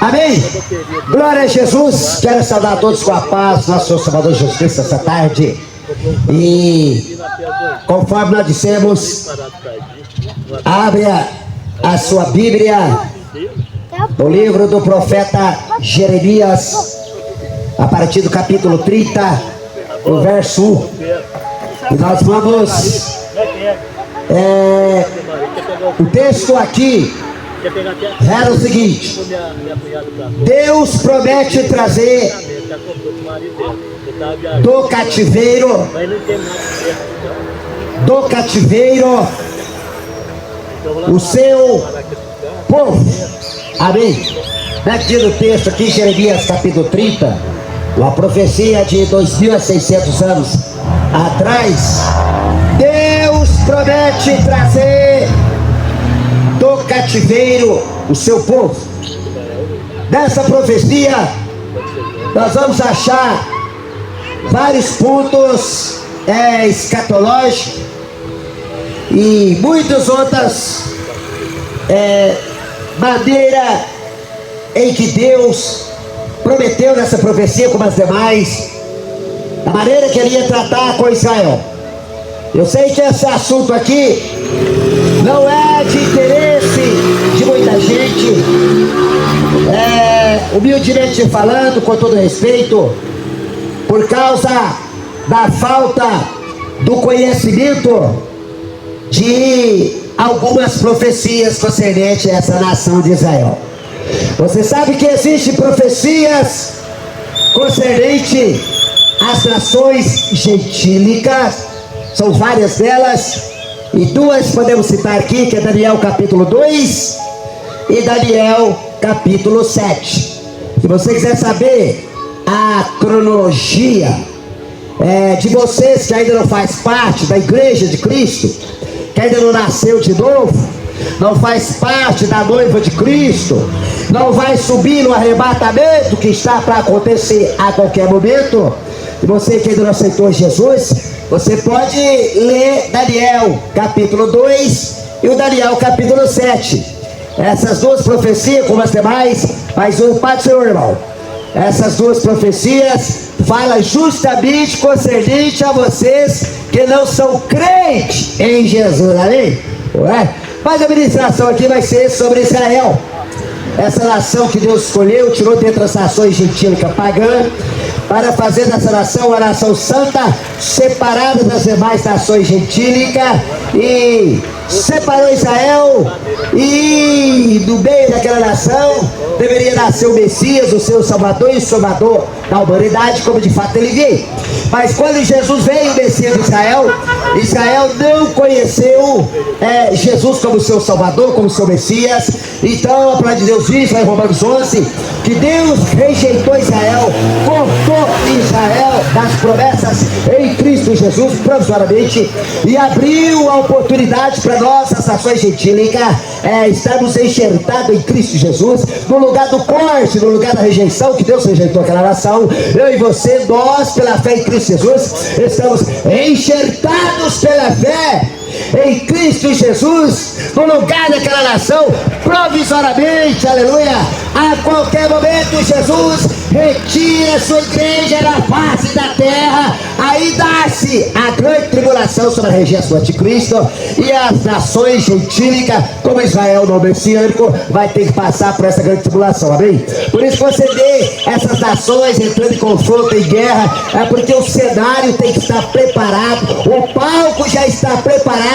Amém? Glória a Jesus. Quero saudar a todos com a paz, nosso Senhor Salvador Jesus Cristo, essa tarde. E conforme nós dissemos, abre a sua Bíblia no livro do profeta Jeremias, a partir do capítulo 30, o verso 1. E nós vamos... o texto aqui era o seguinte: Deus promete trazer do cativeiro o seu povo. Amém? Aqui no texto aqui, Jeremias capítulo 30, uma profecia de 2.600 anos atrás, Deus promete trazer do cativeiro o seu povo. Nessa profecia nós vamos achar vários pontos escatológicos e muitas outras maneiras em que Deus prometeu nessa profecia, como as demais, a maneira que ele ia tratar com Israel. Eu sei que esse assunto aqui não é de interesse de muita gente, humildemente falando, com todo respeito, por causa da falta do conhecimento de algumas profecias concernentes a essa nação de Israel. Você sabe que existem profecias concernentes às nações gentílicas, são várias delas, e duas podemos citar aqui, que é Daniel capítulo 2 e Daniel capítulo 7. Se você quiser saber a cronologia de vocês que ainda não faz parte da igreja de Cristo, que ainda não nasceu de novo, não faz parte da noiva de Cristo, não vai subir no arrebatamento que está para acontecer a qualquer momento, e você que ainda não aceitou Jesus, você pode ler Daniel capítulo 2 e o Daniel capítulo 7. Essas duas profecias, como as demais, mas o Pai do Senhor, irmão, essas duas profecias falam justamente concernente a vocês que não são crentes em Jesus, amém? Mas a ministração aqui vai ser sobre Israel, essa nação que Deus escolheu, tirou dentre as nações gentílicas pagãs, para fazer dessa nação uma nação santa, separada das demais nações gentílicas, e separou Israel, e do meio daquela nação deveria nascer o Messias, o seu Salvador e o Salvador da humanidade, como de fato ele veio. Mas quando Jesus veio, o Messias de Israel, Israel não conheceu Jesus como seu Salvador, como seu Messias. Então a palavra de Deus diz lá em Romanos 11 que Deus rejeitou Israel, cortou Israel das promessas em Cristo Jesus provisoriamente, e abriu a oportunidade para nós, as nações gentílicas, estarmos enxertados em Cristo Jesus, no lugar do corte, no lugar da rejeição, que Deus rejeitou aquela nação. Eu e você, nós, pela fé em Cristo Jesus, estamos enxertados pela fé em Cristo Jesus, no lugar daquela nação, provisoriamente, aleluia. A qualquer momento Jesus retira a sua igreja da face da terra, aí dá-se a grande tribulação sobre a regência do anticristo, e as nações gentílicas, como Israel no messiânico, vai ter que passar por essa grande tribulação, amém? Por isso que você vê essas nações entrando em confronto, em guerra, é porque o cenário tem que estar preparado, o palco já está preparado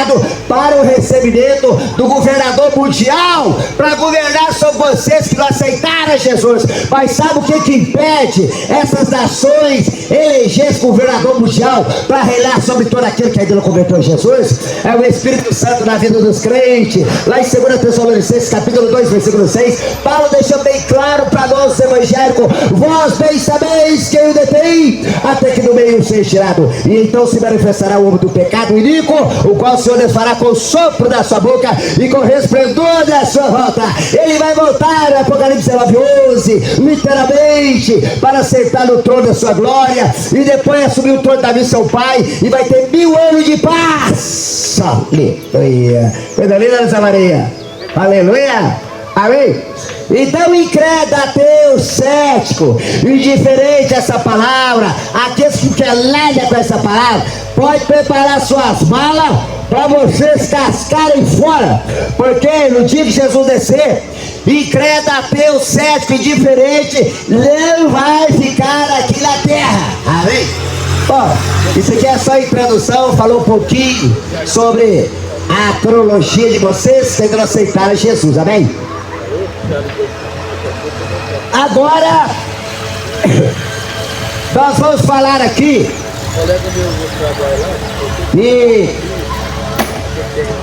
para o recebimento do governador mundial, para governar sobre vocês que não aceitaram Jesus. Mas sabe o que impede essas nações eleger esse governador mundial para reinar sobre todo aquele que ainda não converteu a Jesus? É o Espírito Santo na vida dos crentes. Lá em 2 Tessalonicenses capítulo 2 versículo 6, Paulo deixou bem claro para nós evangélicos: vós bem sabeis quem o detém, até que no meio seja tirado, e então se manifestará o homem do pecado iníquo, o qual o Senhor desfará com o sopro da sua boca e com o resplendor da sua volta. Ele vai voltar, Apocalipse 9:11, literalmente, para sentar no trono da sua glória, e depois assumir o trono da Davi, seu pai, e vai ter 1000 anos de paz. Aleluia. Coisa linda nessa Maria. Aleluia. Amém. Então, incrédulo, ateu, cético, indiferente a essa palavra, aqueles que querem nada com essa palavra, pode preparar suas malas para vocês cascarem fora, porque no dia que Jesus descer, incrédulo, ateu, cético, indiferente, não vai ficar aqui na terra. Amém? Bom, isso aqui é só introdução, falou um pouquinho sobre a cronologia de vocês que ainda não aceitaram Jesus, amém? Agora, nós vamos falar aqui e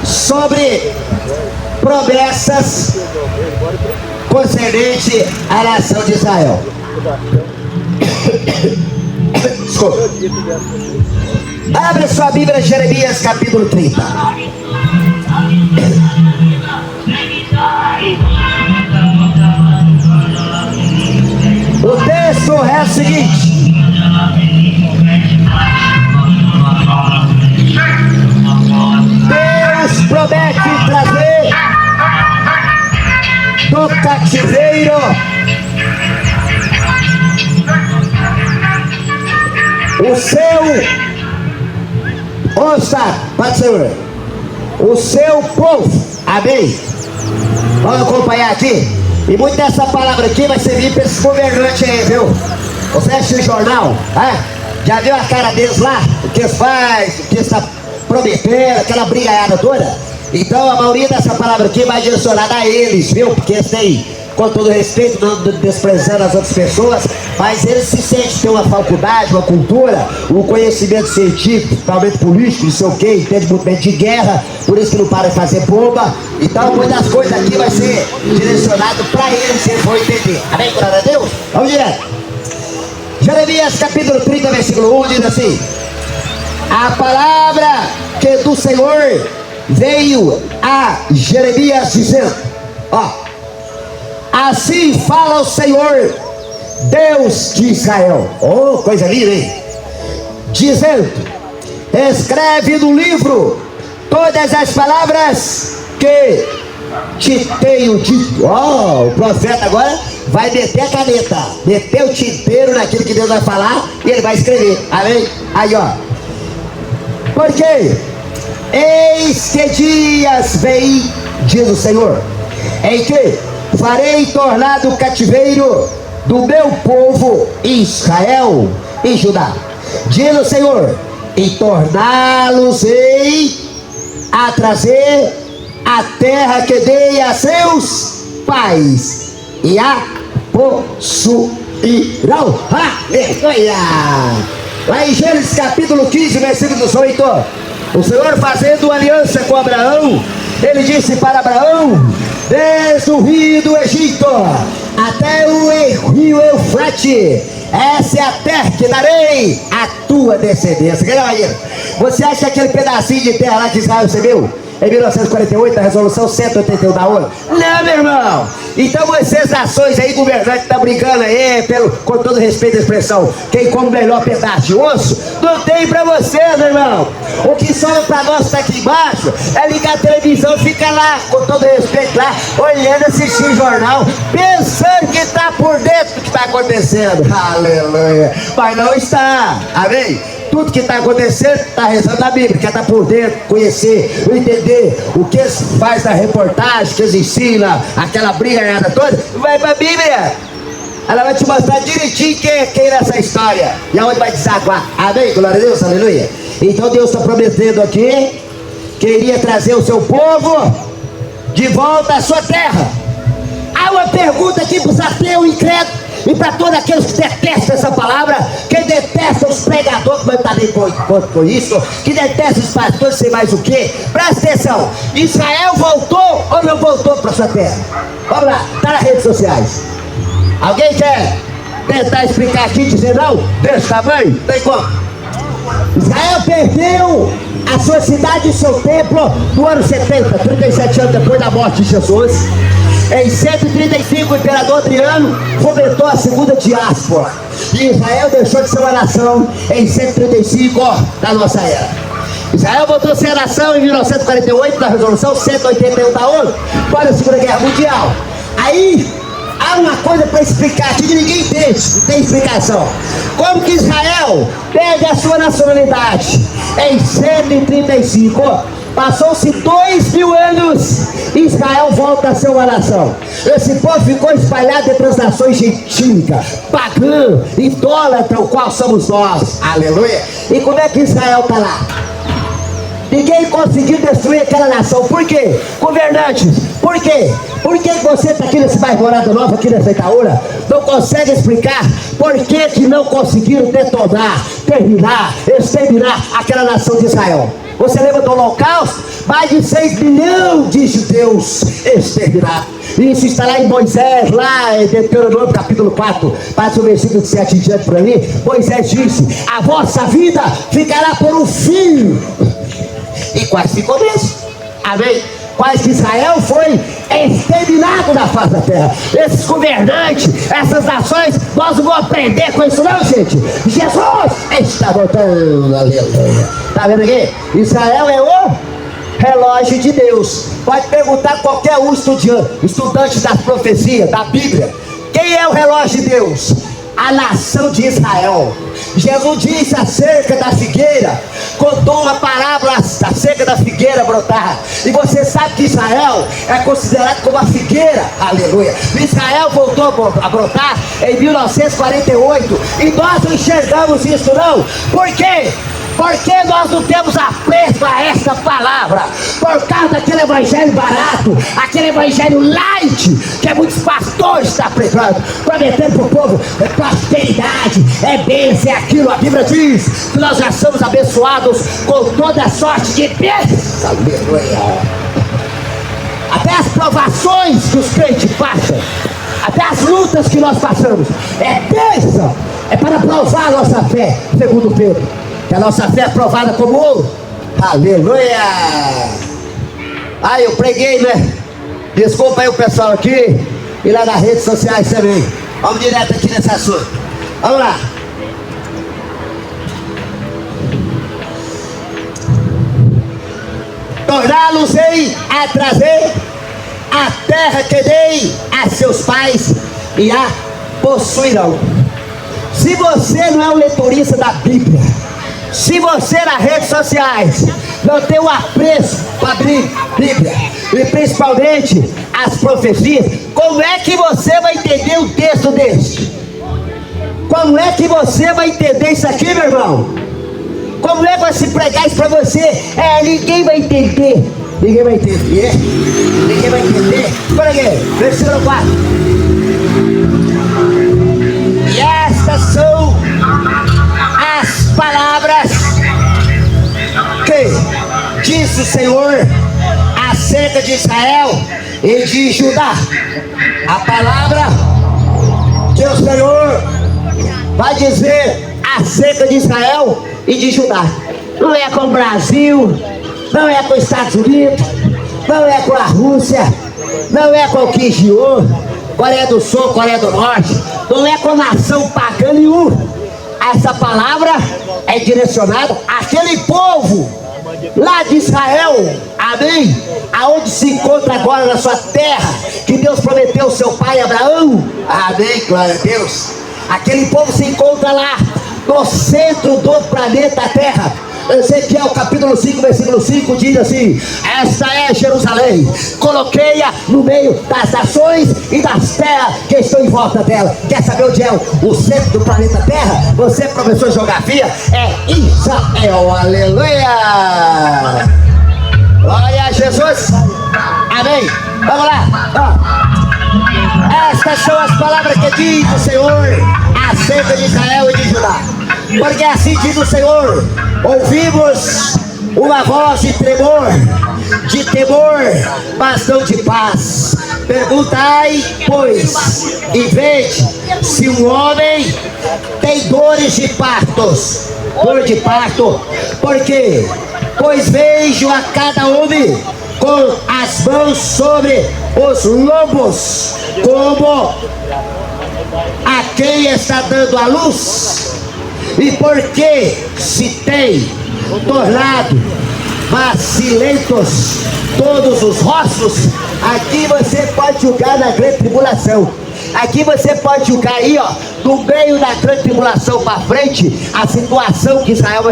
sobre promessas concernente à nação de Israel. Desculpa. Abre sua Bíblia, Jeremias capítulo 30. O texto é o seguinte: Deus promete trazer do cativeiro o seu, ouça, pode ser, o seu povo, amém? Vamos acompanhar aqui. E muito dessa palavra aqui vai servir para esses governantes aí, viu? Você assistiu o jornal, já viu a cara deles lá? O que eles fazem, o que eles estão prometendo, aquela brigaiada toda? Então a maioria dessa palavra aqui vai direcionada a eles, viu? Porque eles têm, com todo respeito, não desprezando as outras pessoas, mas eles se sentem ter uma faculdade, uma cultura, um conhecimento científico, principalmente político, não sei o que, entende muito bem de guerra, por isso que não para de fazer bomba. Então muitas coisas aqui vai ser direcionado para eles, se eles vão entender. Amém, glória a Deus? Vamos direto. Jeremias capítulo 30, versículo 1 diz assim: a palavra que do Senhor veio a Jeremias dizendo, assim fala o Senhor, Deus de Israel. Oh, coisa linda, hein? Dizendo: escreve no livro todas as palavras que te tenho dito. Oh, o profeta agora vai meter a caneta, meter o tinteiro naquilo que Deus vai falar e ele vai escrever. Amém? Aí, ó. Porque eis que dias vem, diz o Senhor, em que farei tornar do cativeiro do meu povo Israel e Judá, diz o Senhor, e torná-los-ei a trazer a terra que dei a seus pais, e a possuirão. Aleluia! Lá em Gênesis capítulo 15, versículo 18, o Senhor fazendo aliança com Abraão, ele disse para Abraão: desde o rio do Egito até o rio Eufrate, essa é a terra que darei à tua descendência. Você acha que aquele pedacinho de terra lá que Israel recebeu em 1948, a resolução 181 da ONU? Não, meu irmão. Então vocês, nações aí, governantes, estão brincando aí, com todo respeito à expressão, quem come o melhor pedaço de osso, não tem pra vocês, meu irmão. O que sobra pra nós está aqui embaixo é ligar a televisão e ficar lá, com todo respeito lá, olhando, assistindo jornal, pensando que está por dentro do que está acontecendo. Aleluia. Mas não está. Amém? Tudo que está acontecendo, está rezando a Bíblia, quer estar por dentro, conhecer, entender o que eles faz na reportagem, que eles ensinam, aquela briga toda, vai para a Bíblia. Ela vai te mostrar direitinho quem é nessa história e aonde vai desaguar. Amém? Glória a Deus, aleluia. Então Deus está prometendo aqui que iria trazer o seu povo de volta à sua terra. Há uma pergunta aqui para os ateus incrédulos e para todos aqueles que detestam essa palavra, que detestam os pregadores, que está bem com isso, que detestam os pastores, sei mais o que. Presta atenção: Israel voltou ou não voltou para sua terra? Vamos lá, está nas redes sociais. Alguém quer tentar explicar aqui, dizer não? Desse tamanho? Tem como? Israel perdeu a sua cidade e seu templo no ano 70, 37 anos depois da morte de Jesus. Em 135, o imperador Adriano fomentou a segunda diáspora, e Israel deixou de ser uma nação em 135 da nossa era. Israel voltou a ser a nação em 1948, na resolução 181 da ONU, para a Segunda Guerra Mundial. Aí há uma coisa para explicar aqui que ninguém entende, não tem explicação. Como que Israel perde a sua nacionalidade? Em 135, passou-se 2000 anos, Israel volta a ser uma nação. Esse povo ficou espalhado entre as nações gentílicas, pagã, idólatra, o qual somos nós. Aleluia. E como é que Israel está lá? Ninguém conseguiu destruir aquela nação. Por quê? Governantes, por quê? Por que você está aqui nesse bairro Morada Nova, aqui nessa Itaúra, não consegue explicar por que não conseguiram detonar, terminar, exterminar aquela nação de Israel? Você lembra do Holocausto? Mais de 6 milhões de judeus exterminados. Isso está lá em Moisés, lá em Deuteronômio capítulo 4, passa o versículo de 7 em diante para mim. Moisés disse: a vossa vida ficará por um fio. E quase ficou nisso. Amém? Quase que Israel foi exterminado da face da terra. Esses governantes, essas nações, nós não vamos aprender com isso não, gente. Jesus está voltando, aleluia. Está vendo aqui? Israel é o relógio de Deus. Pode perguntar qualquer um estudante das profecias, da Bíblia. Quem é o relógio de Deus? A nação de Israel. Jesus disse acerca da figueira, contou uma parábola acerca da figueira brotar. E você sabe que Israel é considerado como a figueira, aleluia. Israel voltou a brotar em 1948 e nós não enxergamos isso não. Por quê? Porque nós não temos apreço a esta palavra, por causa daquele evangelho barato, aquele evangelho light, que muitos pastores estão pregando, prometendo para o povo prosperidade, é bênção, é aquilo. A Bíblia diz que nós já somos abençoados com toda a sorte de bênção. Até as provações que os crentes passam, até as lutas que nós passamos, é bênção, é para provar a nossa fé, segundo Pedro. Que a nossa fé é provada como ouro. Aleluia. Eu preguei, né? Desculpa aí o pessoal aqui e lá nas redes sociais também. Vamos direto aqui nesse assunto. Vamos lá. Torná-los-ei a trazer a terra que dei a seus pais e a possuirão. Se você não é um leitorista da Bíblia, se você nas redes sociais não tem um apreço para a Bíblia, e principalmente as profecias, como é que você vai entender um texto desse? Como é que você vai entender isso aqui, meu irmão? Como é que vai se pregar isso para você? Ninguém vai entender. Ninguém vai entender. Ninguém vai entender. Olha aqui, versículo 4. E estas são as palavras que disse o Senhor acerca de Israel e de Judá. A palavra que o Senhor vai dizer acerca de Israel e de Judá. Não é com o Brasil, não é com os Estados Unidos, não é com a Rússia, não é com o Kijiô, Coreia do Sul, Coreia do Norte, não é com nação pagã nenhuma. Essa palavra é direcionada àquele povo lá de Israel, amém? Aonde se encontra agora na sua terra, que Deus prometeu ao seu pai Abraão, amém, glória a Deus. Aquele povo se encontra lá no centro do planeta Terra. Ezequiel capítulo 5, versículo 5 diz assim: esta é Jerusalém, coloquei-a no meio das nações e das terras que estão em volta dela. Quer saber onde é o centro do planeta Terra? Você, professor de geografia, é Israel. Aleluia! Glória a Jesus. Amém. Vamos lá. Estas são as palavras que diz o Senhor acerca de Israel e de Judá. Porque assim diz o Senhor: ouvimos uma voz de temor, mas não de paz. Perguntai, pois, e vede se um homem tem dores de partos, dor de parto. Por quê? Pois vejo a cada homem com as mãos sobre os lombos, como a quem está dando a luz. E porque se tem tornado macilentos todos os rostos, aqui você pode julgar na grande tribulação. Aqui você pode julgar aí, ó, no meio da grande tribulação para frente, a situação que Israel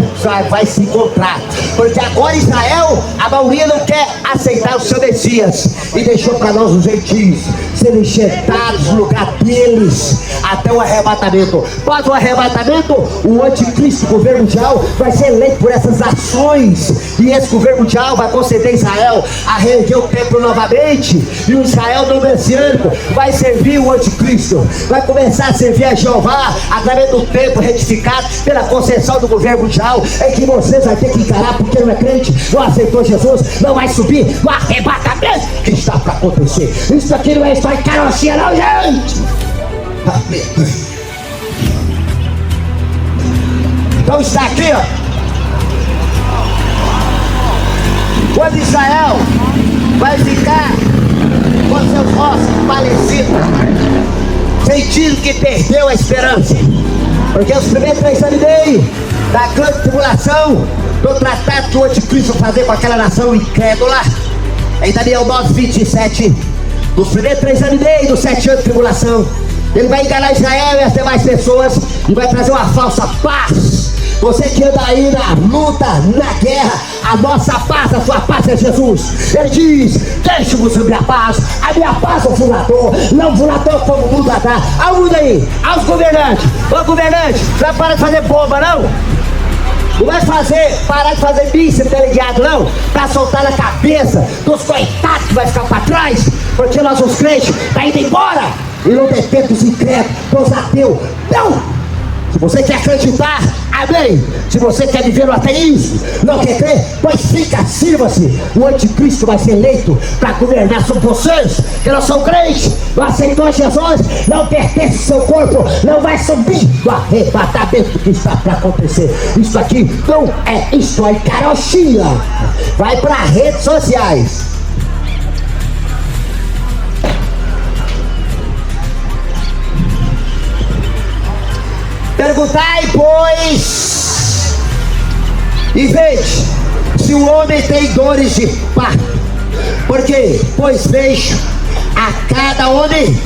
vai se encontrar. Porque agora Israel, a maioria não quer aceitar o seu Messias e deixou para nós os gentios serem enxertados no lugar deles até o arrebatamento. Após o arrebatamento, o anticristo, o governo mundial, vai ser eleito por essas ações, e esse governo mundial vai conceder a Israel a reerguer o templo novamente, e o Israel não messiânico vai servir o anticristo, vai começar a servir a Jeová através do templo retificado pela concessão do governo mundial, em que vocês vão ter que encarar, porque não é crente, não aceitou Jesus, não vai subir no arrebatamento que está para acontecer. Isso aqui não é só em carochinha não, gente. Então está aqui, ó. Quando Israel vai ficar com seus rostos falecidos, sentindo que perdeu a esperança, porque os primeiros 3 anos e meio da grande tribulação, do tratado que o anticristo vai fazer com aquela nação incrédula, em Daniel 9:27, nos primeiros 3 anos e meio dos 7 anos de tribulação, ele vai enganar Israel e as demais pessoas e vai trazer uma falsa paz. Você que anda aí na luta, na guerra, a nossa paz, a sua paz é Jesus. Ele diz: deixe-vos a minha paz eu vos dou, não vos dou como o mundo dá. Aonde aí? Aos governantes. Ô governante, não vai parar de fazer bomba não? Não vai parar de fazer míssil teleguiado não? Pra soltar na cabeça dos coitados que vai ficar pra trás, porque nós os crentes tá indo embora e não depende dos incrédulos, dos ateus. Não! Se você quer acreditar, amém. Se você quer viver no ateísmo, não quer crer, pois fica, sirva-se. O anticristo vai ser eleito para governar sobre vocês, que não são crentes, não aceitou Jesus, não pertence ao seu corpo, não vai subir do arrebatamento que está para acontecer. Isso aqui não é história carochinha. Vai para redes sociais. Perguntai, pois, e vede se o homem tem dores de parto. Porque, pois vejo a cada homem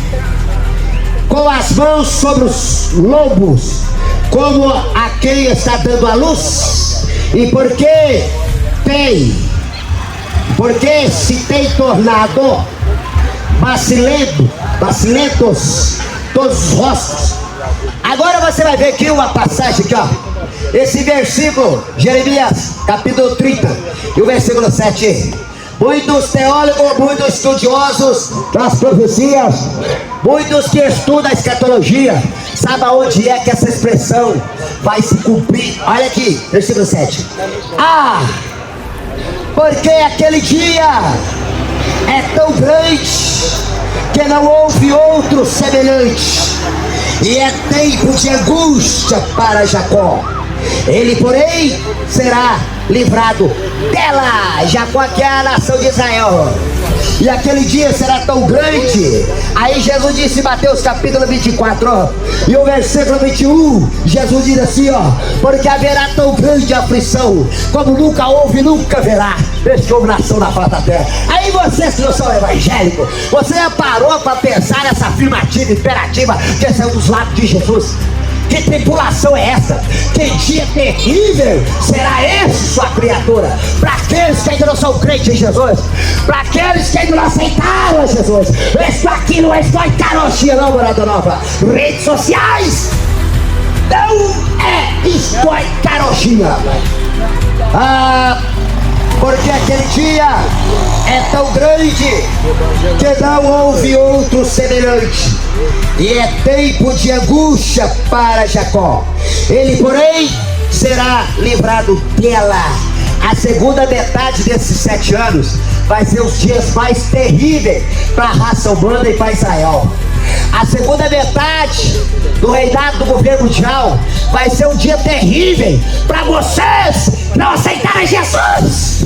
com as mãos sobre os lombos, como a quem está dando a luz. E porque se tem tornado vacilentos todos os rostos. Agora você vai ver aqui uma passagem aqui, ó. Esse versículo, Jeremias, capítulo 30, e o versículo 7. Muitos teólogos, muitos estudiosos das profecias, muitos que estudam a escatologia, sabe aonde é que essa expressão vai se cumprir? Olha aqui, versículo 7. Porque aquele dia é tão grande que não houve outro semelhante, e é tempo de angústia para Jacó. Ele, porém, será livrado dela. Jacó, que é a nação de Israel. E aquele dia será tão grande. Aí Jesus disse em Mateus capítulo 24, ó, e o versículo 21, Jesus diz assim, ó: porque haverá tão grande aflição como nunca houve e nunca haverá neste houve nação na face da terra. Aí vocês que não são evangélicos, você já parou para pensar nessa afirmativa imperativa que saiu dos lábios de Jesus? Que tribulação é essa? Que dia terrível será esse, sua criatura? Para aqueles que ainda não são crentes em Jesus, para aqueles que ainda não aceitaram a Jesus. Isso aqui não é só em carochinha não, Morada Nova. Redes sociais não é história em carochinha. Porque aquele dia é tão grande que não houve outro semelhante, e é tempo de angústia para Jacó. Ele, porém, será livrado dela. A segunda metade desses 7 anos vai ser os dias mais terríveis para a raça humana e para Israel. A segunda metade do reinado do governo mundial vai ser um dia terrível para vocês que não aceitaram Jesus.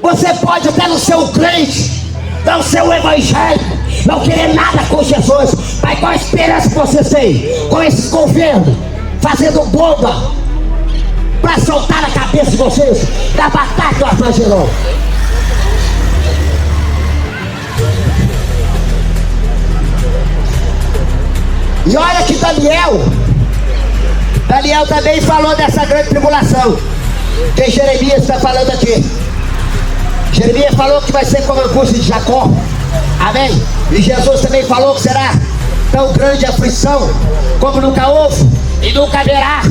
Você pode até não ser um crente, não ser um evangélico, não querer nada com Jesus, mas qual a esperança que vocês têm com esses governos fazendo bomba para soltar na cabeça de vocês da batalha do Armagedon? E olha que Daniel também falou dessa grande tribulação. Que Jeremias está falando aqui. Jeremias falou que vai ser como a angústia de Jacó. Amém? E Jesus também falou que será tão grande aflição como nunca houve e nunca haverá.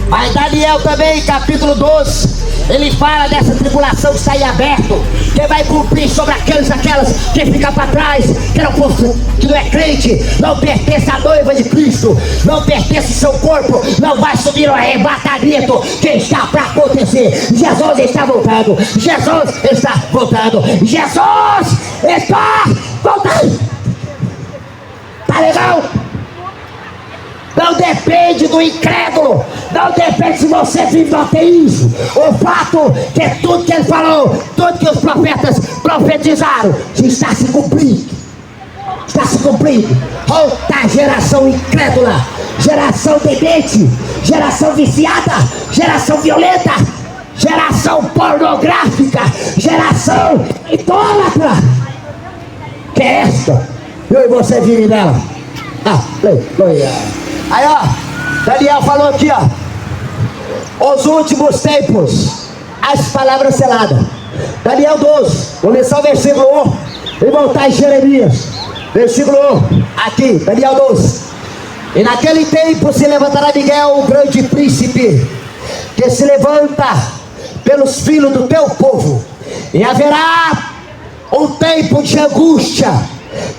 Mas Daniel também, capítulo 12, ele fala dessa tribulação que sai aberto, que vai cumprir sobre aqueles, aquelas que ficam para trás, que não é crente, não pertence à noiva de Cristo, não pertence ao seu corpo, não vai subir ao arrebatamento que está para acontecer. Jesus está voltando, Jesus está voltando, Jesus está voltando. Tá legal? Não depende do incrédulo, não depende se você vive no ateísmo. O fato que tudo que ele falou, tudo que os profetas profetizaram, está se cumprindo. Está se cumprindo. Outra geração incrédula, geração demente, geração viciada, geração violenta, geração pornográfica, geração idólatra. Que é esta? Eu e você vive nela. Aleluia. Aí ó, Daniel falou aqui ó, os últimos tempos, as palavras seladas. Daniel 12, vou ler só o versículo 1 e voltar em Jeremias, versículo 1, aqui, Daniel 12. E naquele tempo se levantará Miguel, o grande príncipe, que se levanta pelos filhos do teu povo, e haverá um tempo de angústia,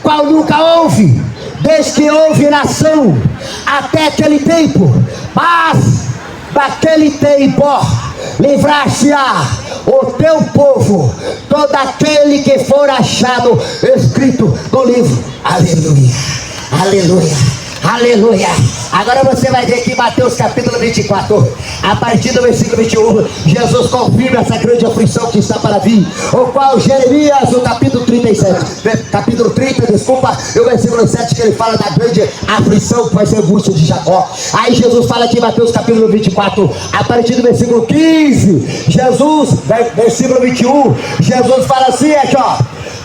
qual nunca houve, desde que houve nação até aquele tempo, mas daquele tempo livrar-se-á o teu povo, todo aquele que for achado escrito no livro. Aleluia, aleluia, aleluia. Agora você vai ver aqui Mateus capítulo 24, a partir do versículo 21, Jesus confirma essa grande aflição que está para vir, o qual Jeremias, no capítulo 37, capítulo 30, desculpa, e o versículo 7, que ele fala da grande aflição que vai ser a angústia de Jacó. Aí Jesus fala aqui em Mateus capítulo 24, a partir do versículo 15, Jesus, versículo 21, Jesus fala assim, aqui ó,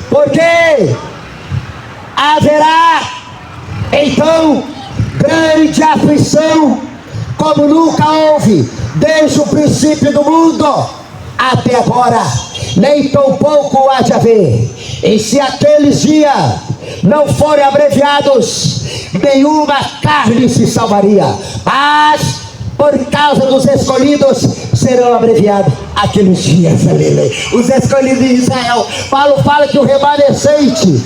porque haverá então grande aflição como nunca houve desde o princípio do mundo até agora, nem tão pouco há de haver. E se aqueles dias não forem abreviados, nenhuma carne se salvaria, mas por causa dos escolhidos serão abreviados aqueles dias. Aleluia. Os escolhidos de Israel. Paulo fala que o remanescente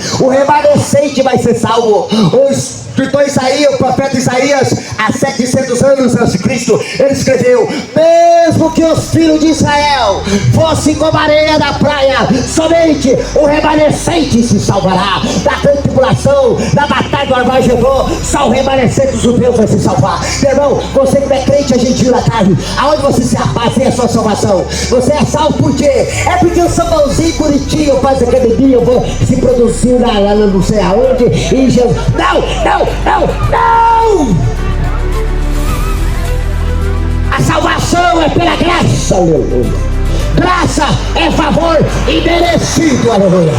vai ser salvo. O escritor Isaías, o profeta Isaías, há 700 anos antes de Cristo, ele escreveu: mesmo que os filhos de Israel fossem como a areia da praia, somente o remanescente se salvará. Da grande tribulação, da batalha do Armagedon, só o remanescente dos judeus vai se salvar. Meu irmão, você que não é crente, é gentil na carne, aonde você se apaga a sua salvação? Você é salvo por quê? É porque eu sou bonzinho, bonitinho, faz academia, eu vou se produzir lá não sei aonde, e Jesus... Não! A salvação é pela graça, aleluia. Graça é favor imerecido, aleluia.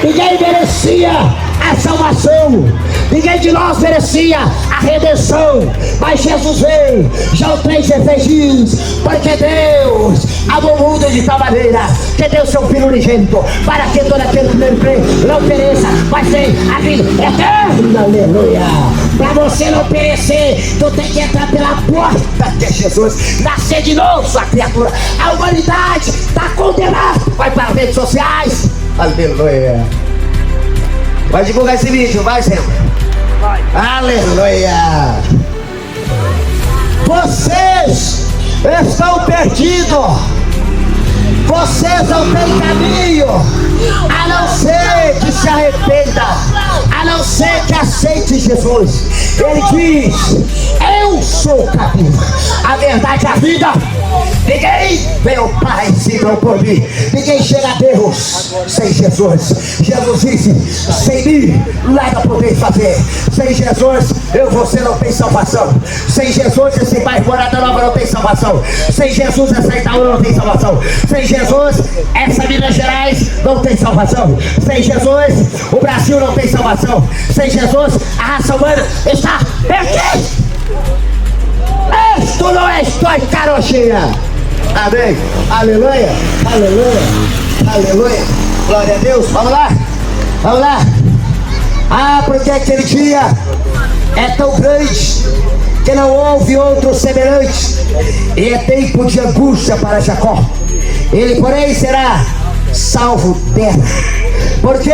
Ninguém merecia a salvação, ninguém de nós merecia a redenção, mas Jesus veio. João 3,16 diz: porque Deus amou o mundo de tal maneira que deu seu Filho unigênito, para que todo aquele que nele crê não pereça, mas tenha a vida eterna, aleluia. Para você não perecer, tu tem que entrar pela porta que é Jesus, nascer de novo, sua criatura. A humanidade está condenada. Vai para as redes sociais, aleluia. Vai divulgar esse vídeo, vai sempre. Vai. Aleluia. Vocês estão perdidos. Vocês não têm caminho, a não ser que se arrependa, a não ser que aceite Jesus. Ele diz: eu sou o caminho, a verdade e a vida. Ninguém vê o Pai senão por mim. Ninguém chega a Deus sem Jesus. Jesus disse: sem mim nada podeis fazer. Sem Jesus você não tem salvação. Sem Jesus, esse bairro Morada Nova não tem salvação. Sem Jesus, essa Itaúna não tem salvação. Sem Jesus, essa Minas Gerais não tem salvação. Sem Jesus, o Brasil não tem salvação. Sem Jesus, a raça humana está perdida. Isto não é história carochinha. Amém. Aleluia. Aleluia. Aleluia. Glória a Deus. Vamos lá. Vamos lá. Ah, porque aquele dia é tão grande que não houve outro semelhante. E é tempo de angústia para Jacó. Ele, porém, será salvo dela. Porque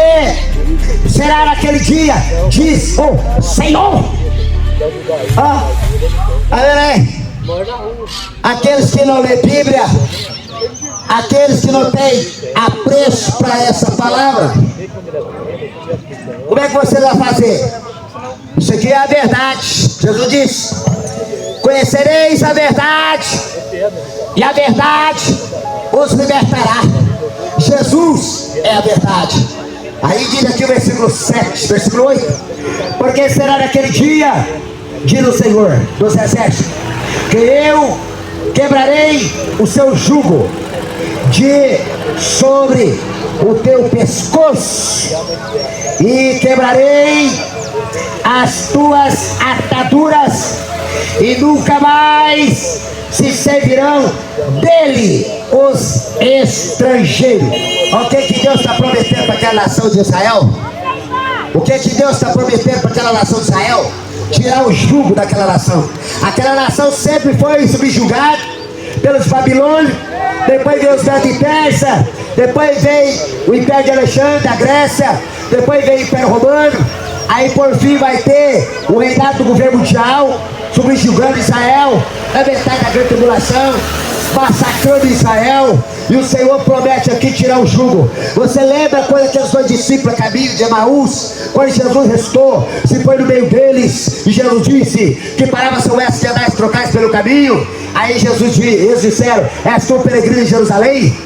será naquele dia, diz o Senhor. Amém. Aqueles que não lê Bíblia, aqueles que não têm apreço para essa palavra, como é que você vai fazer? Isso aqui é a verdade. Jesus disse: conhecereis a verdade, e a verdade os libertará. Jesus é a verdade. Aí diz aqui o versículo 7, versículo 8: porque será naquele dia, diz o Senhor dos exércitos, que eu quebrarei o seu jugo de sobre o teu pescoço, e quebrarei as tuas ataduras, e nunca mais se servirão dele os estrangeiros. O que Deus está prometendo para aquela nação de Israel? O que Deus está prometendo para aquela nação de Israel? Tirar o jugo daquela nação. Aquela nação sempre foi subjugada pelos babilônios. Depois veio os Medos Persa. Depois veio o Império de Alexandre, da Grécia. Depois veio o Império Romano. Aí por fim vai ter o reinado do governo mundial, subjugando Israel na metade da grande tribulação, massacrando Israel. E o Senhor promete aqui tirar o jugo. Você lembra quando aqueles dois discípulos a caminho de Emaús, quando Jesus restou, se foi no meio deles, e Jesus disse que parava seu mestre de andar e trocais pelo caminho? Aí eles disseram: és tu peregrino em Jerusalém?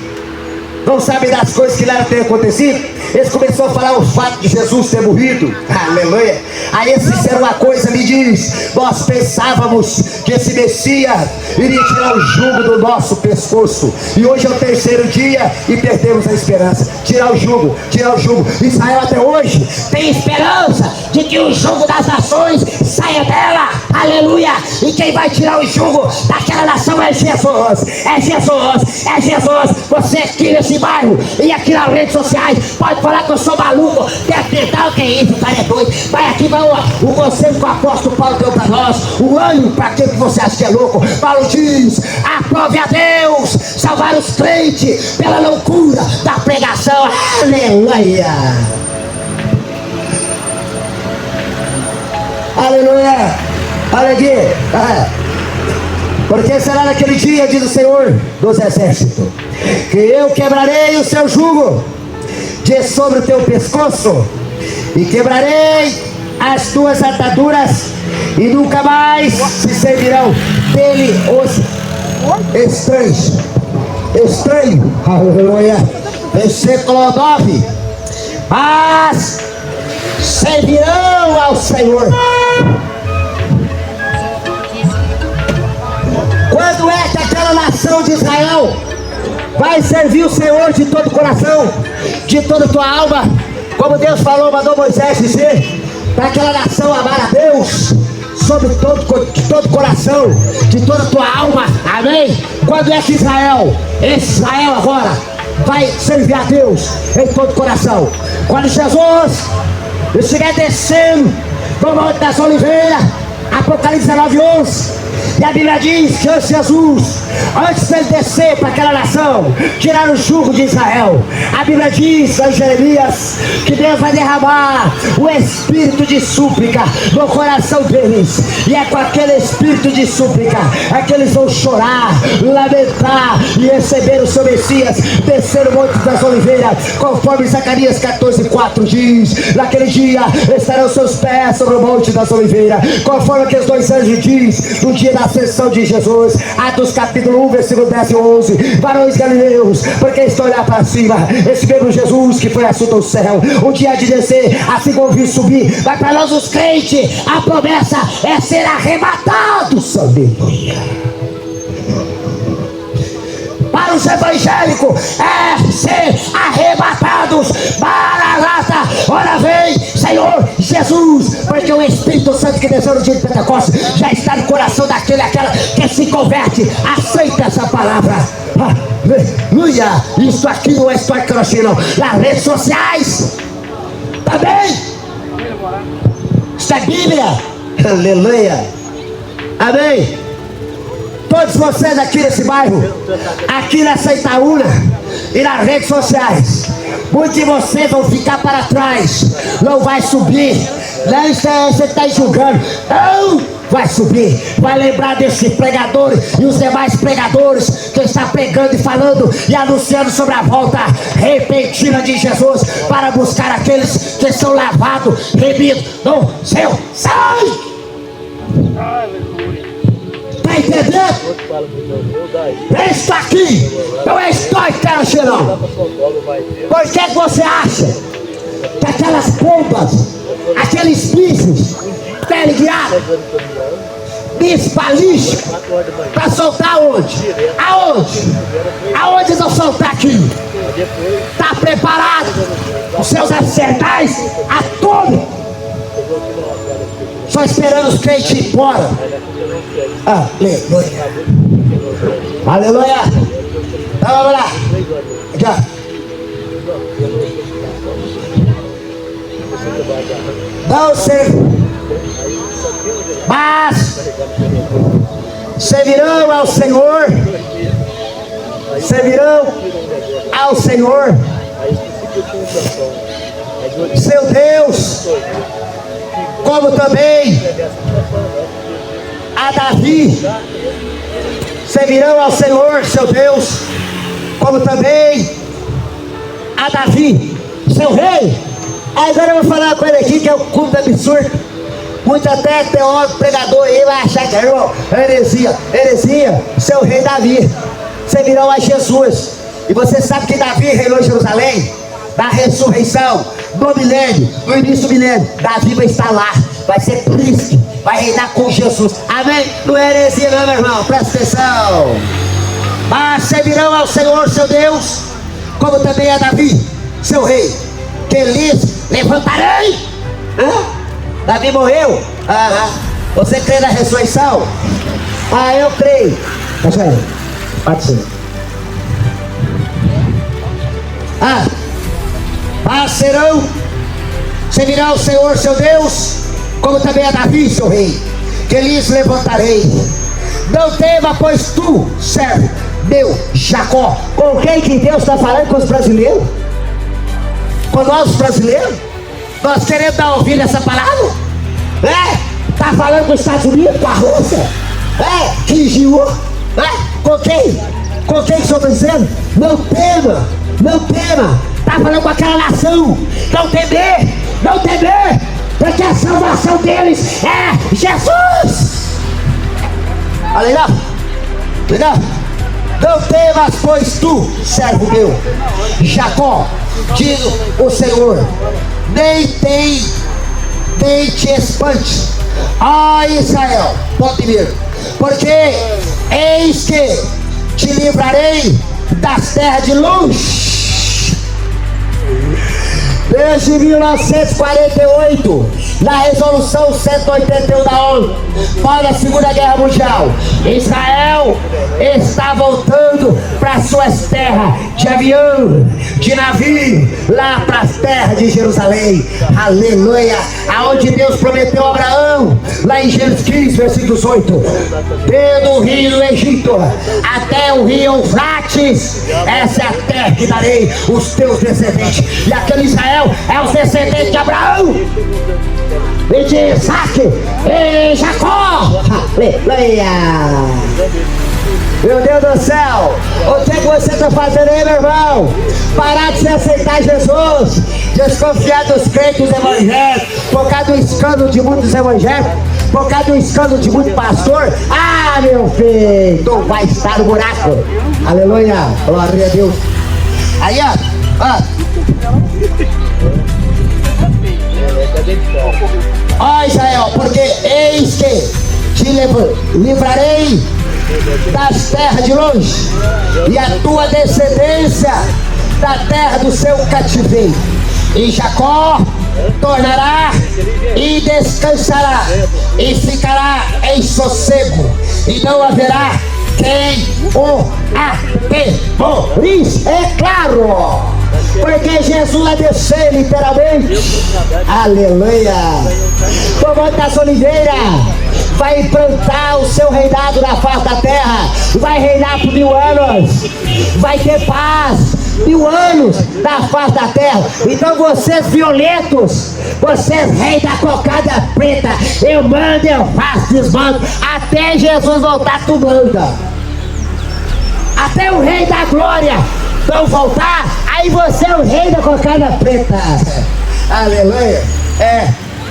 Não sabem das coisas que lá tem acontecido? Eles começaram a falar o fato de Jesus ter morrido. Aleluia. Aí eles disseram uma coisa, me diz: nós pensávamos que esse Messias iria tirar o jugo do nosso pescoço, e hoje é o terceiro dia e perdemos a esperança. Tirar o jugo, tirar o jugo. Israel até hoje tem esperança de que o jugo das nações saia dela. Aleluia. E quem vai tirar o jugo daquela nação é Jesus. É Jesus. É Jesus. Você aqui nesse bairro e aqui nas redes sociais pode falar que eu sou maluco, deve tentar, o que é isso, o cara é doido. Mas aqui vai o conselho que o apóstolo Paulo deu para nós, o ânimo para aquele que você acha que é louco. Paulo diz: aprove a Deus salvar os crentes pela loucura da pregação. Aleluia. Aleluia. Aleluia. Porque será naquele dia, diz o Senhor dos exércitos, que eu quebrarei o seu jugo de sobre o teu pescoço, e quebrarei as tuas ataduras, e nunca mais se servirão dele os estranhos. Estranho. Aleluia. Versículo 9: mas servirão ao Senhor. Quando é que aquela nação de Israel vai servir o Senhor de todo o coração, de toda a tua alma? Como Deus falou, mandou Moisés dizer para aquela nação amar a Deus sobre de todo o coração, de toda a tua alma. Amém? Quando é que Israel agora vai servir a Deus em todo o coração? Quando Jesus estiver descendo do Monte das Oliveiras, Apocalipse 19:11. E a Bíblia diz que Jesus, antes de ele descer para aquela nação, tirar o jugo de Israel, a Bíblia diz em Jeremias que Deus vai derramar o espírito de súplica no coração deles. E é com aquele espírito de súplica é que eles vão chorar, lamentar e receber o seu Messias, descer o Monte das Oliveiras, conforme Zacarias 14:4 diz: naquele dia estarão seus pés sobre o Monte das Oliveiras, conforme aqueles dois anjos diz no dia da ascensão de Jesus. Atos capítulo 1, versículo 10 e 11. Varões galileus, porque estou olhando para cima, esse mesmo Jesus que foi assunto ao céu, o dia de descer, assim como vi subir, vai para nós os crentes, a promessa é ser arrebatados. Aleluia. Para os evangélicos é ser arrebatados. Maranata, ora vem, Senhor Jesus, porque o Espírito Santo que desceu no dia de Pentecostes já está no coração daquele e aquela que se converte. Aceita essa palavra. Aleluia. Isso aqui não é história crochê, não. Nas redes sociais também. Isso é Bíblia. Aleluia. Amém. Todos vocês aqui nesse bairro, aqui nessa Itaúna e nas redes sociais, muitos de vocês vão ficar para trás, não vai subir. Não, você está julgando, não vai subir. Vai lembrar desse pregador e os demais pregadores que estão pregando e falando e anunciando sobre a volta repentina de Jesus para buscar aqueles que são lavados, remidos no seu sangue. Está entendendo? Isso aqui não é história que quero ser, não. Por que você acha que aquelas bombas, aqueles bichos teleguiados, bicho para lixo, para soltar onde? Aonde? Aonde eles vão soltar aqui? Está preparado? Os seus arsenais a todo. Só esperando os crentes ir embora. Aleluia. Aleluia. Então vamos lá. Já. Não sei. Mas servirão ao Senhor. Servirão ao Senhor, seu Deus, como também a Davi. Servirão ao Senhor, seu Deus, como também a Davi, seu rei. Agora eu vou falar uma coisa aqui que é um culto absurdo. Muito até teólogo, pregador aí vai achar que é heresia. Seu rei Davi. Servirão a Jesus. E você sabe que Davi reinou em Jerusalém da ressurreição, no milênio, no início do milênio. Davi vai estar lá, vai ser príncipe, vai reinar com Jesus. Amém? Não é heresia não, meu irmão, presta atenção. Mas servirão ao Senhor, seu Deus, como também a Davi, seu rei, que lhes levantarei. Davi morreu? Você crê na ressurreição? Eu creio. Pode ser. Servirão ao Senhor, seu Deus, como também a Davi, seu rei, que lhes levantarei. Não tema, pois tu, servo meu Jacó. Com quem que Deus está falando? Com os brasileiros? Com nós brasileiros? Nós queremos dar ouvido essa palavra? Está falando com os Estados Unidos, com a Rússia? Que Giu? Com quem? Com quem que o senhor está dizendo? Não tema, não tema. Está falando com aquela nação. Não temer, porque a salvação deles é Jesus. Aleluia. Não temas, pois tu, servo meu Jacó, diz o Senhor, nem te espante, Israel, pode vir, porque eis que te livrarei das terras de longe. Desde 1948, na resolução 181 da ONU, para a Segunda Guerra Mundial, Israel está voltando para suas terras de avião, de navio, lá para as terras de Jerusalém. Aleluia! Aonde Deus prometeu a Abraão, lá em Gênesis 15, versículo 18, desde o rio do Egito até o rio Eufrates, essa é a terra que darei os teus descendentes. E aquele Israel é os descendentes de Abraão e de Isaac e Jacó. Aleluia! Meu Deus do céu, o que você está fazendo aí, meu irmão? Parar de se aceitar Jesus, desconfiar dos crentes evangélicos, por causa do escândalo de muitos evangélicos, por causa do escândalo de muito pastor. Ah, meu filho, tu vai estar no buraco. Aleluia, glória a Deus. Aí, ó. Ó Israel, porque eis que te livrarei das terras de longe, e a tua descendência da terra do seu cativeiro. E Jacó tornará e descansará, e ficará em sossego, e não haverá quem o atemorize. É claro, porque Jesus vai descer literalmente. Aleluia. Como das oliveiras, vai implantar o seu reinado na face da terra, vai reinar por 1000 anos, vai ter paz 1000 anos na face da terra. Então vocês violentos, vocês reis da cocada preta, eu mando, eu faço, desmando, até Jesus voltar, tu manda. Até o rei da glória não voltar, aí você é o rei da cocada preta. Aleluia.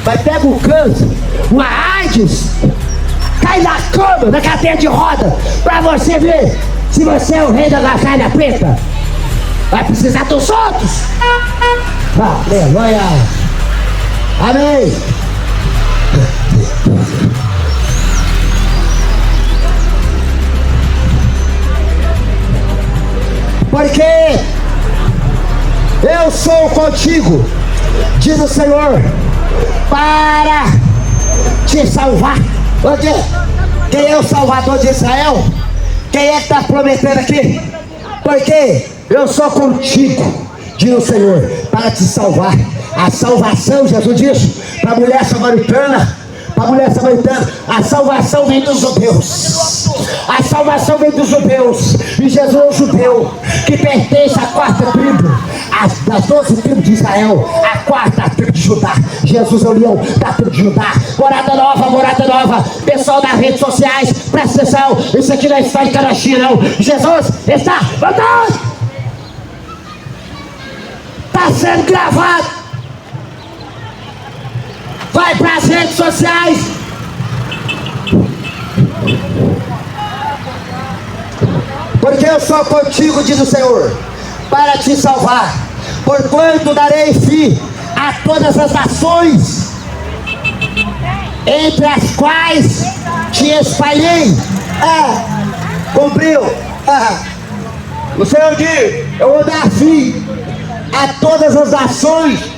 Vai pegar o câncer, uma AIDS, cai na cama, na cadeira de roda, pra você ver se você é o rei da cocada preta. Vai precisar dos outros. Aleluia. Amém. Porque eu sou contigo, diz o Senhor, para te salvar. Quem é o Salvador de Israel? Quem é que está prometendo aqui? Porque eu sou contigo, diz o Senhor, para te salvar. A salvação, Jesus disse para a mulher samaritana, a salvação vem dos judeus. A salvação vem dos judeus. E Jesus é um judeu que pertence à quarta tribo, das 12 tribos de Israel, a quarta tribo de Judá. Jesus é o leão da tribo de Judá. Morada nova. Pessoal das redes sociais, presta atenção. Isso aqui não é só em Caraxi, não. Jesus está voltando. Está sendo gravado. Vai para as redes sociais. Porque eu sou contigo, diz o Senhor, para te salvar. Porquanto darei fim a todas as nações, entre as quais te espalhei. Cumpriu. O Senhor diz: eu vou dar fim a todas as nações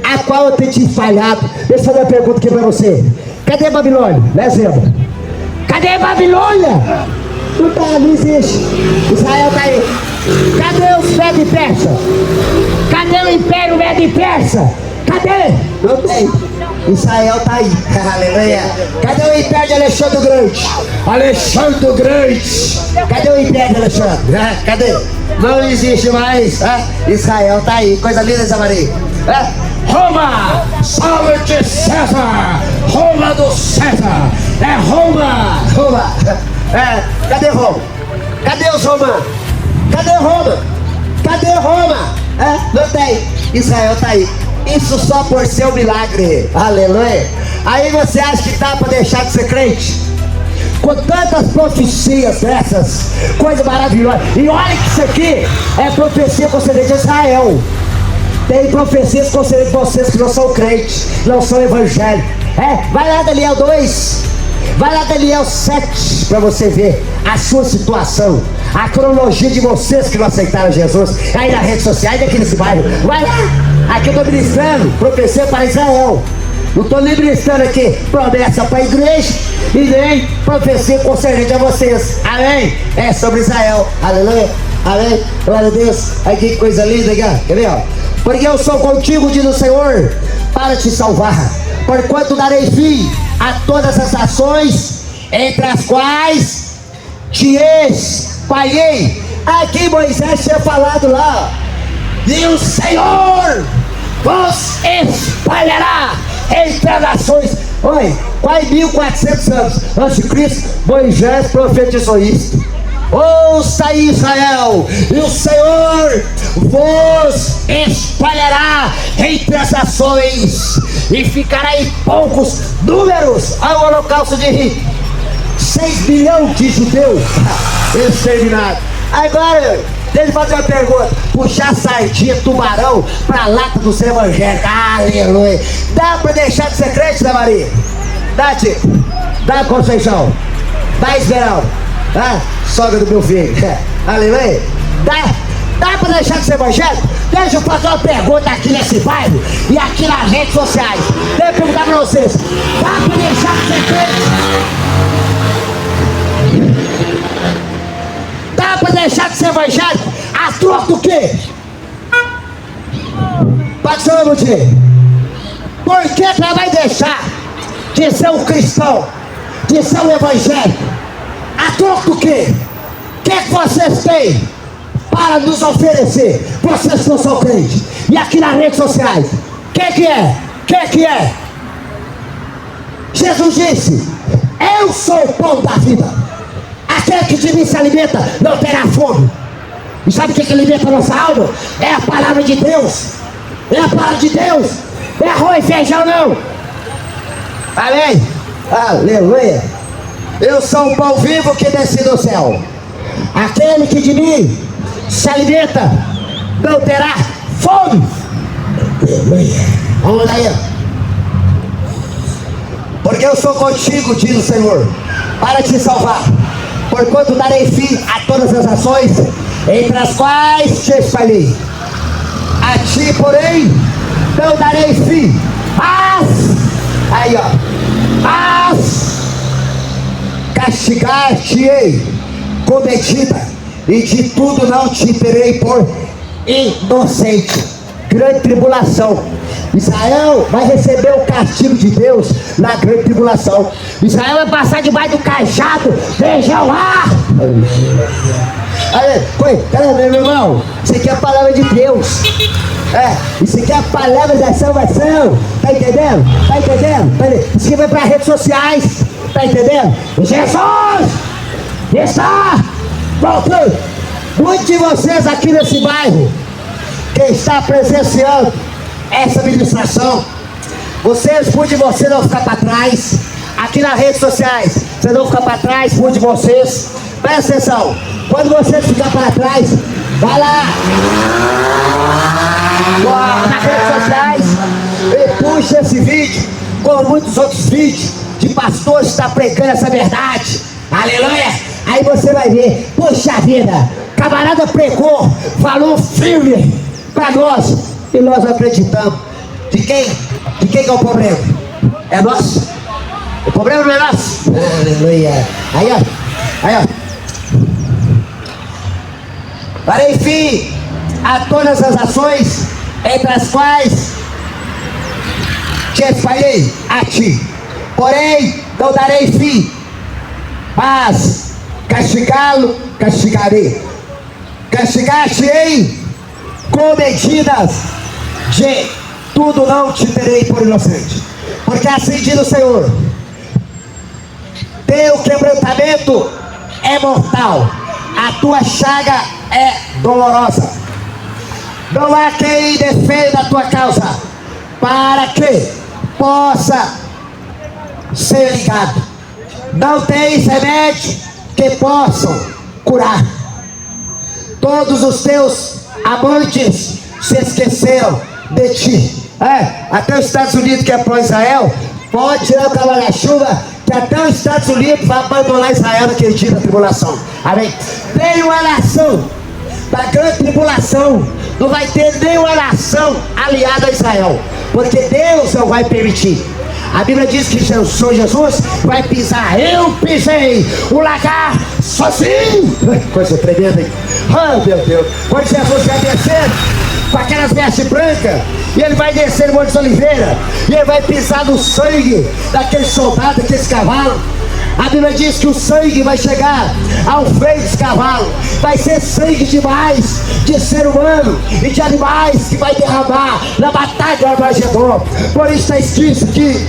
a qual eu tenho te espalhado. Deixa eu fazer uma pergunta aqui para você. Cadê Babilônia? Exemplo. Cadê Babilônia? Não tá, não existe. Israel tá aí. Cadê os Medo Persa? Cadê o Império Medo Persa? Cadê? Não tem. Israel tá aí. Aleluia. Cadê o Império de Alexandre o Grande? Alexandre o Grande. Cadê o Império de Alexandre? Cadê? Não existe mais. Israel tá aí. Coisa linda, Zé Maria. Roma, salve de César, Roma do César, é Roma. Cadê Roma? Cadê os romanos? Cadê Roma? Não tem. Israel tá aí. Isso só por ser um milagre. Aleluia. Aí você acha que tá para deixar de ser crente? Com tantas profecias dessas, coisas maravilhosas. E olha que isso aqui é profecia concedida de Israel. Tem profecias concedidas de vocês que não são crentes, não são evangélicos. Vai lá Daniel 2, vai lá Daniel 7, para você ver a sua situação, a cronologia de vocês que não aceitaram Jesus. Aí na rede social, aí daqui nesse bairro, vai lá. Aqui eu estou ministrando profecia para Israel. Não estou nem ministrando aqui promessa para a igreja e nem profecia concernente a vocês. Amém? É sobre Israel. Aleluia. Amém? Glória a Deus. Aí que coisa linda, aqui. Quer ver? Porque eu sou contigo, diz o Senhor, para te salvar. Porquanto darei fim a todas as nações, entre as quais te espalhei. Aqui Moisés tinha falado lá, e o Senhor vos espalhará entre as nações. Oi, quase 1400 anos antes de Cristo, Moisés profetizou isso. Ouça, Israel, e o Senhor vos espalhará entre as nações, e ficará em poucos números ao holocausto de 6 milhões de judeus exterminados. Agora, deixa eu fazer uma pergunta: puxar sardinha, tubarão pra lata do seu evangélico, aleluia, dá pra deixar de ser crente, né, Maria? Dá, Tico? Dá, Conceição? Dá, Esmeralda? Ah, sogra do meu filho, aleluia. Dá pra deixar de ser evangélico? Deixa eu fazer uma pergunta aqui nesse bairro e aqui nas redes sociais. Deixa eu perguntar pra vocês: dá pra deixar de ser crente? Dá pra deixar de ser evangélico? A troca do quê? Pode ser, meu tio. Por que você vai deixar de ser um cristão, de ser um evangélico? A troca do quê? O que vocês têm para nos oferecer? Vocês não são crentes. E aqui nas redes sociais, o que é? Jesus disse: eu sou o pão da vida. Aquele que de mim se alimenta não terá fome. E sabe o que alimenta a nossa alma? É a palavra de Deus. É a palavra de Deus. É arroz e feijão não. Amém? Aleluia. Eu sou o pão vivo que desci do céu. Aquele que de mim se alimenta não terá fome. Aleluia. Vamos lá aí. Porque eu sou contigo, diz o Senhor, para te salvar. Porquanto darei fim a todas as nações entre as quais te espalhei. A ti, porém, não darei fim. Mas castigar-te-ei com medida, e de tudo não te terei por inocente. Grande tribulação. Israel vai receber o castigo de Deus na grande tribulação. Israel vai passar debaixo do cajado de Jeová. Olha, meu irmão, isso aqui é a palavra de Deus. Isso aqui é a palavra da salvação. Tá entendendo? Isso aqui vai para as redes sociais. Tá entendendo? Jesus está voltando. Muitos de vocês aqui nesse bairro que está presenciando essa ministração, muitos de vocês não ficar para trás. Aqui nas redes sociais, vocês não ficar para trás, muitos de vocês. Presta atenção, quando vocês ficar para trás, vai lá nas redes sociais e puxa esse vídeo, como muitos outros vídeos de pastores que estão pregando essa verdade. Aleluia! Aí você vai ver, poxa vida, camarada pregou, falou firme para nós, e nós acreditamos. De quem é o problema? É nosso. O problema não é nosso. Aleluia. Aí ó. Darei fim a todas as ações entre as quais te espalhei a ti. Porém, não darei fim, mas castigarei. Castigar-te-ei com medidas, de tudo não te terei por inocente. Porque assim diz o Senhor: teu quebrantamento é mortal, a tua chaga é dolorosa. Não há quem defenda a tua causa, para que possa ser ligado. Não tens remédio que possam curar. Todos os teus amantes se esqueceram de ti. Até os Estados Unidos, que é para Israel, pode tirar o cavalo da chuva, que até os Estados Unidos vai abandonar Israel naquele dia da tribulação. Amém? Nenhuma nação da grande tribulação não vai ter nenhuma nação aliada a Israel, porque Deus não vai permitir. A Bíblia diz que o Senhor Jesus vai pisar. Eu pisei o lagar sozinho. Coisa tremenda, hein? Oh, meu Deus. Quando Jesus vai descer com aquelas vestes brancas, e ele vai descer no Monte de Oliveira, e ele vai pisar no sangue daqueles soldados, daqueles cavalos. A Bíblia diz que o sangue vai chegar ao freio dos cavalos. Vai ser sangue demais de ser humano e de animais que vai derramar na batalha do Armagedon. Por isso está escrito que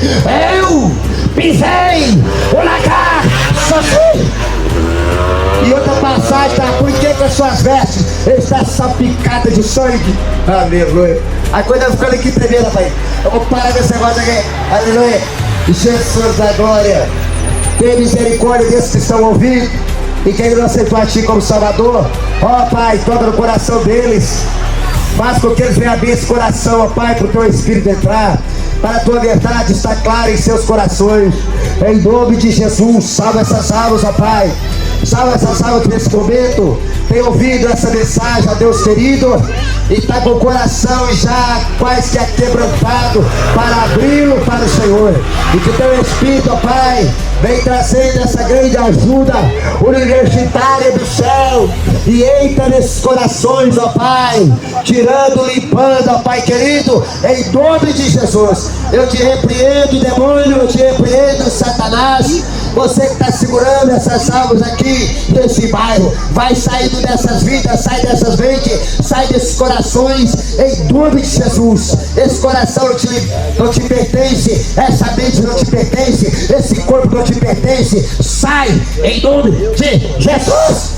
eu pisei o lagar sozinho. E outra passagem, tá? Por que as suas vestes estão salpicadas de sangue? Aleluia. A coisa ficando aqui tremenda, pai. Eu vou parar desse negócio aqui. Aleluia. Jesus da glória. Tem misericórdia desses que estão ouvindo e que ainda não aceitou a ti como Salvador. Ó Pai, toca no coração deles. Faz com que eles venham abrir esse coração, ó Pai, para o teu Espírito entrar, para a tua verdade estar clara em seus corações. Em nome de Jesus, salva essas almas, ó Pai. Salva essas almas que nesse momento tem ouvido essa mensagem, ó Deus querido, e está com o coração já quase que quebrantado para abri-lo para o Senhor. E que teu Espírito, ó Pai, vem trazendo essa grande ajuda universitária do céu e entra nesses corações, ó Pai, tirando, limpando, ó Pai querido, em nome de Jesus. Eu te repreendo, demônio, eu te repreendo, Satanás. Você que está segurando essas almas aqui nesse bairro, vai saindo dessas vidas, sai dessas mentes, sai desses corações, em nome de Jesus. Esse coração não te pertence, essa mente não te pertence, esse corpo não te pertence. Sai em nome de Jesus.